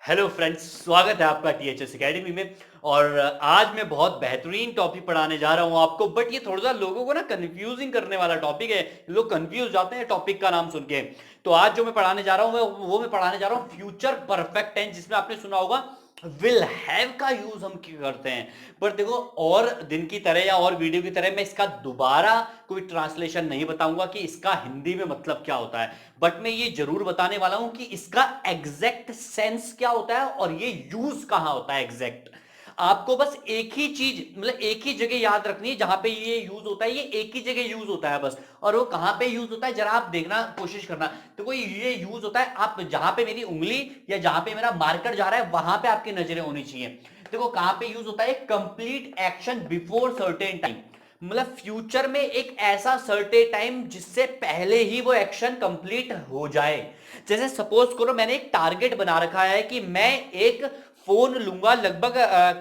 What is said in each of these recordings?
Hello friends, स्वागत है आपका टीएचएस एकेडमी में। और आज मैं बहुत बेहतरीन टॉपिक पढ़ाने जा रहा हूं आपको। बट ये थोड़ा सा लोगों को ना कंफ्यूजिंग करने वाला टॉपिक है। लोग कंफ्यूज जाते हैं टॉपिक का नाम सुन के। तो आज जो मैं पढ़ाने जा रहा हूं वो मैं पढ़ाने जा रहा हूं फ्यूचर परफेक्ट टेंस, जिसमें आपने सुना होगा विल हैव का यूज हम क्यों करते हैं। पर देखो, और दिन की तरह या और वीडियो की तरह मैं इसका दोबारा कोई ट्रांसलेशन नहीं बताऊंगा कि इसका हिंदी में मतलब क्या होता है। बट मैं ये जरूर बताने वाला हूं कि इसका एग्जैक्ट सेंस क्या होता है और ये यूज कहां होता है एग्जैक्ट। आपको बस एक ही चीज, मतलब एक ही जगह याद रखनी है जहां पे ये यूज होता है। ये एक ही जगह यूज होता है बस। और वो कहां पे यूज होता है जरा आप देखना कोशिश करना। तो कोई ये यूज होता है, आप जहां पे मेरी उंगली या जहां पे मेरा मार्कर जा रहा है वहां पे आपकी नजरें होनी चाहिए। देखो कहां पे यूज होता है, complete action before certain time. मतलब फ्यूचर में एक ऐसा सर्टेन टाइम जिससे पहले ही वो एक्शन कंप्लीट हो जाए। जैसे सपोज करो मैंने एक टारगेट बना रखा है कि मैं एक फोन लूंगा लगभग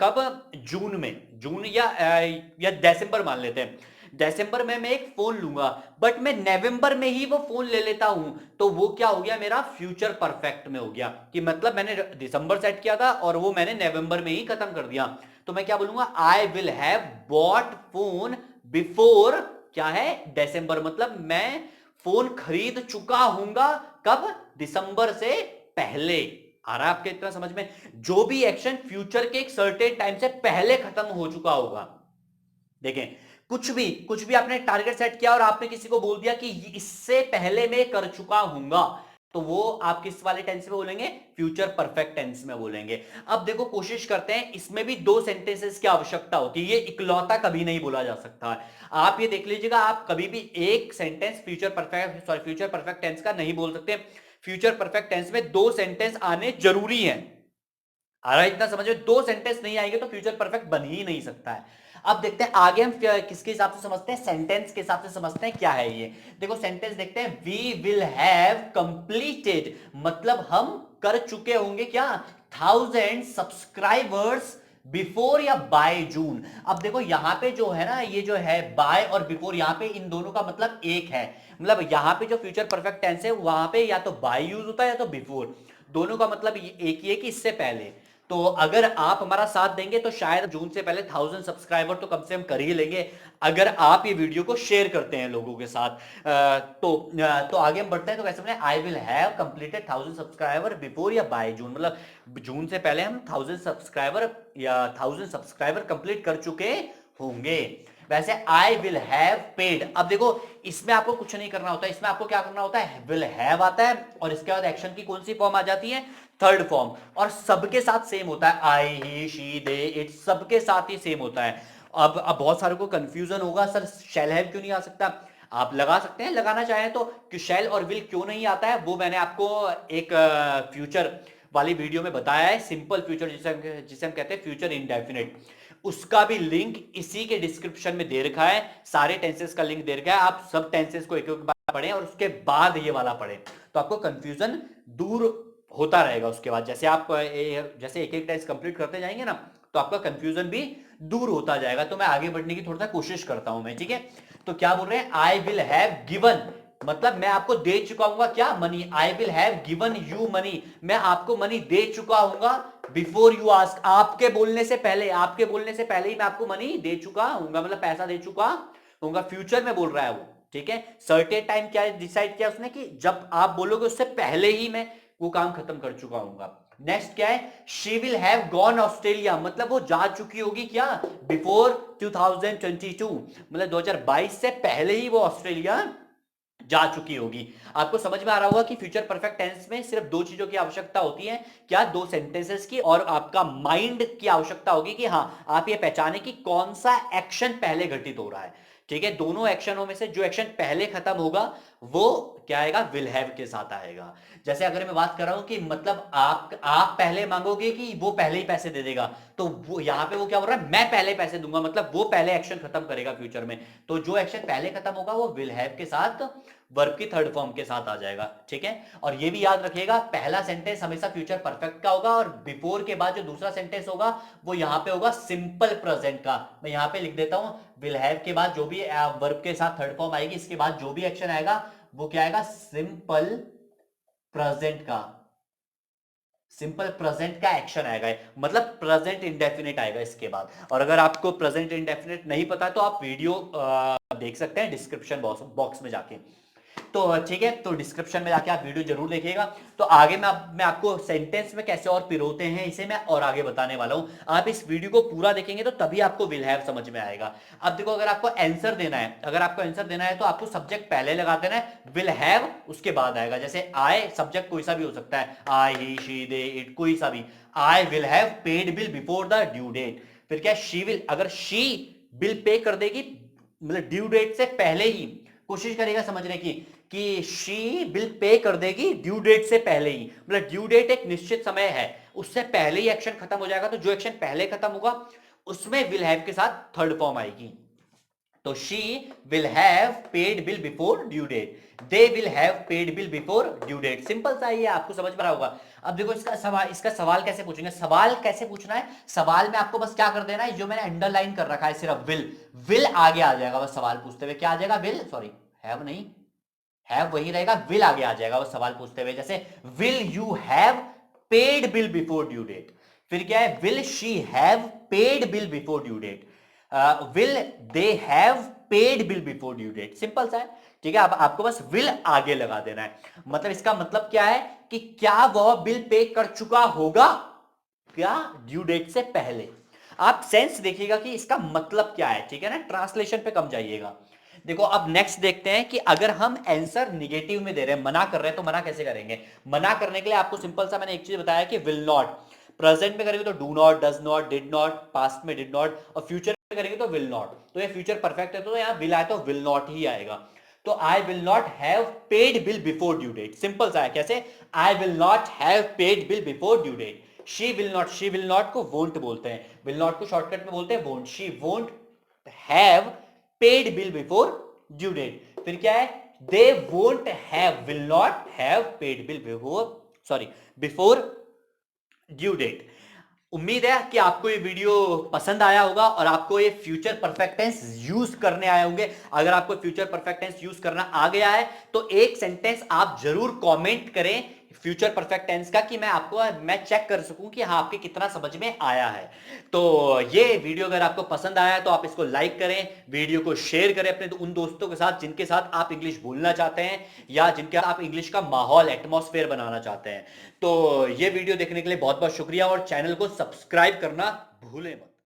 कब, जून में। जून या दिसंबर मान लेते हैं। दिसंबर में मैं एक फोन लूंगा, बट मैं नवंबर में ही वो फोन ले लेता हूं। तो वो क्या हो गया, मेरा फ्यूचर परफेक्ट में हो गया। कि मतलब मैंने दिसंबर सेट किया था और वो मैंने नवंबर में ही खत्म कर दिया। तो मैं क्या बोलूंगा, आई will have bought phone before, क्या है, दिसंबर। मतलब मैं फोन खरीद चुका हूंगा कब, दिसंबर से पहले। आ रहा है आपके इतना समझ में? जो भी एक्शन फ्यूचर के एक सर्टेन टाइम से पहले खत्म हो चुका होगा। देखें, कुछ भी आपने टारगेट सेट किया और आपने किसी को बोल दिया कि इससे पहले मैं कर चुका हूंगा, तो वो आप किस वाले टेंस में बोलेंगे, फ्यूचर परफेक्ट टेंस में बोलेंगे। अब देखो कोशिश करते हैं, इसमें भी दो सेंटेंसेस की आवश्यकता होती है। ये इकलौता कभी नहीं बोला जा सकता है। आप ये देख लीजिएगा, आप कभी भी एक सेंटेंस फ्यूचर परफेक्ट टेंस का नहीं बोल सकते। फ्यूचर परफेक्ट टेंस में दो सेंटेंस आने जरूरी है। आ रहा है इतना समझ में? दो सेंटेंस नहीं आएंगे तो फ्यूचर परफेक्ट बन ही नहीं सकता है। अब देखते हैं आगे हम किसके हिसाब से समझते हैं, सेंटेंस के हिसाब से समझते हैं क्या है ये। देखो सेंटेंस देखते हैं, वी विल हैव कंप्लीटेड, मतलब हम कर चुके होंगे क्या, 1000 सब्सक्राइबर्स बिफोर या बाय जून। अब देखो यहां पे जो है ना, ये जो है बाय और बिफोर, यहां पे इन दोनों का मतलब एक है। मतलब यहां पे जो फ्यूचर परफेक्ट टेंस है वहां पे या तो बाय यूज होता है या तो बिफोर। दोनों का मतलब एक ही है कि इससे पहले। तो अगर आप हमारा साथ देंगे तो शायद जून से पहले 1000 सब्सक्राइबर तो कम से कम कर ही लेंगे, अगर आप ये वीडियो को शेयर करते हैं लोगों के साथ। तो आगे हम बढ़ते हैं। तो कैसे बोले, आई will have completed 1000 subscriber before या बाय जून, मतलब जून से पहले हम 1000 सब्सक्राइबर या 1000 सब्सक्राइबर कंप्लीट कर चुके होंगे। वैसे आई विल हैव पेड, अब देखो इसमें आपको कुछ नहीं करना होता। इसमें आपको क्या करना होता है, विल हैव आता है और इसके बाद एक्शन की कौन सी फॉर्म आ जाती है, थर्ड फॉर्म। और सबके साथ सेम होता है, आई ही शी दे इट, सबके साथ ही सेम होता है। अब बहुत सारे को कंफ्यूजन होगा, सर शैल हैव क्यों नहीं आ सकता। आप लगा सकते हैं, लगाना चाहें तो, कि शैल और विल क्यों नहीं आता है वो मैंने आपको एक फ्यूचर वाली वीडियो में बताया है। सिंपल फ्यूचर जिसे हम कहते हैं फ्यूचर इंडेफिनिट, उसका भी लिंक इसी के डिस्क्रिप्शन में दे रखा है। सारे टेंसेस का लिंक दे रखा है, आप सब टेंसेस को एक एक बार पढ़ें और उसके बाद ये वाला पढ़ें, तो आपको कंफ्यूजन दूर होता रहेगा। उसके बाद जैसे आप जैसे एक एक टेस्ट कंप्लीट करते जाएंगे ना, तो आपका कंफ्यूजन भी दूर होता जाएगा। तो मैं आगे बढ़ने की थोड़ा सा कोशिश करता हूं मैं, ठीक है। तो क्या बोल रहे हैं, आई विल हैव गिवन, मतलब मैं आपको दे चुका हूंगा क्या, money. I will have given you money, मैं आपको मनी दे चुका हूंगा। बिफोर यू आस्क, आपके बोलने से पहले, आपके बोलने से पहले ही मैं आपको मनी दे चुका हूंगा, मतलब पैसा दे चुका हूंगा। फ्यूचर में बोल रहा है वो, ठीक है। सर्टेन टाइम क्या डिसाइड किया उसने, कि जब आप बोलोगे उससे पहले ही मैं वो काम खत्म कर चुका हूंगा। नेक्स्ट क्या है, she will have gone Australia, मतलब वो जा चुकी होगी क्या, बिफोर 2022, मतलब 2022 से पहले ही वो ऑस्ट्रेलिया जा चुकी होगी। आपको समझ में आ रहा होगा कि फ्यूचर परफेक्ट टेंस में सिर्फ दो चीजों की आवश्यकता होती है, क्या, दो सेंटेंसेस की, और आपका माइंड की आवश्यकता होगी कि हाँ आप ये पहचाने कि कौन सा एक्शन पहले घटित हो रहा है। ठीक है, दोनों एक्शनों में से जो एक्शन पहले खत्म होगा वो क्या आएगा, विल हैव के साथ आएगा। जैसे अगर मैं बात कर रहा हूं कि मतलब आप पहले मांगोगे कि वो पहले ही पैसे दे देगा, तो वो यहां पे वो क्या बोल रहा है, मैं पहले पैसे दूंगा, मतलब वो पहले एक्शन खत्म करेगा फ्यूचर में। तो जो एक्शन पहले खत्म होगा वो विल हैव के साथ, वर्ब की थर्ड फॉर्म के साथ आ जाएगा, ठीक है। और ये भी याद रखिएगा, पहला सेंटेंस हमेशा फ्यूचर परफेक्ट का होगा, और बिफोर के बाद जो दूसरा सेंटेंस होगा वो यहां पे होगा सिंपल प्रेजेंट का। मैं यहां पे लिख देता हूं, विल हैव के बाद जो भी वर्ब के साथ थर्ड फॉर्म आएगी, इसके बाद जो भी एक्शन आएगा वो क्या आएगा, सिंपल प्रेजेंट का, सिंपल प्रेजेंट का एक्शन आएगा, मतलब प्रेजेंट इंडेफिनिट आएगा इसके बाद। और अगर आपको प्रेजेंट इंडेफिनिट नहीं पता तो आप वीडियो देख सकते हैं डिस्क्रिप्शन बॉक्स में जाके। तो ठीक है, तो डिस्क्रिप्शन में जाके आप वीडियो जरूर देखिएगा। तो आगे मैं आपको सेंटेंस में कैसे और पिरोते हैं इसे मैं और आगे बताने वाला हूं। आप इस वीडियो को पूरा देखेंगे तो तभी आपको विल हैव समझ में आएगा। अब देखो, अगर आपको आंसर देना है, तो आपको सब्जेक्ट पहले लगा देना है, विल हैव उसके बाद आएगा। जैसे आई, सब्जेक्ट कोई सा भी हो सकता है, आई, ही, शी, दे, इट, कोई सा भी। I will have paid bill before the due date. फिर क्या, शी विल, अगर शी बिल पे कर देगी, मतलब ड्यू डेट से पहले ही, कोशिश करेगा समझने की कि शी बिल पे कर देगी ड्यू डेट से पहले ही, मतलब ड्यू डेट एक निश्चित समय है, उससे पहले ही एक्शन खत्म हो जाएगा। तो जो एक्शन पहले खत्म होगा उसमें विल हैव के साथ थर्ड फॉर्म आएगी। तो she will have paid bill before due date, they will have paid bill before due date. Simple सा ही है, आपको समझ में आ रहा होगा। अब देखो इसका सवाल कैसे पूछेंगे। सवाल कैसे पूछना है, सवाल में आपको बस क्या कर देना है, जो मैंने अंडरलाइन कर रखा है सिर्फ विल आगे आ जाएगा बस। सवाल पूछते हुए क्या आ जाएगा, विल, सॉरी हैव नहीं, हैव वही रहेगा, विल आगे आ जाएगा वो सवाल पूछते हुए। जैसे will you have paid bill before due date. फिर क्या है, will she have paid bill before due date, will they have paid bill before due date. Simple सा है, ठीक है। अब आपको बस विल आगे लगा देना है। मतलब इसका मतलब क्या है कि क्या वह बिल पे कर चुका होगा, क्या ड्यू डेट से पहले। आप सेंस देखिएगा कि इसका मतलब क्या है, ठीक है ना। ट्रांसलेशन पे कम जाइएगा। देखो अब नेक्स्ट देखते हैं कि अगर हम आंसर निगेटिव में दे रहे हैं, मना कर रहे हैं, तो मना कैसे करेंगे। मना करने के लिए आपको सिंपल सा मैंने एक चीज बताया कि विल नॉट। प्रेजेंट में करेंगे तो do not, does not, did not, past में डिड नॉट, और फ्यूचर में करेंगे तो विल नॉट। तो ये फ्यूचर परफेक्ट है तो यहाँ विल आए तो विल नॉट ही आएगा। तो I will not have paid bill before due date. Simple सा है, कैसे, I will not have paid bill before due date. She will not को वोंट बोलते हैं, विल नॉट को शॉर्टकट में बोलते हैं won't. She won't have paid bill before due date. फिर क्या है, they won't have, will not have paid bill before, sorry, before due date. उम्मीद है कि आपको ये वीडियो पसंद आया होगा और आपको ये फ्यूचर परफेक्ट टेंस यूज करने आए होंगे। अगर आपको फ्यूचर परफेक्ट टेंस यूज करना आ गया है तो एक सेंटेंस आप जरूर कमेंट करें फ्यूचर परफेक्ट टेंस का, कि मैं चेक कर सकूं कि हाँ आपके कितना समझ में आया है। तो ये वीडियो अगर आपको पसंद आया है तो आप इसको लाइक करें, वीडियो को शेयर करें अपने उन दोस्तों के साथ जिनके साथ आप इंग्लिश बोलना चाहते हैं या जिनके साथ आप इंग्लिश का माहौल, एटमॉस्फेयर बनाना चाहते हैं। तो ये वीडियो देखने के लिए बहुत बहुत शुक्रिया और चैनल को सब्सक्राइब करना भूलें मत।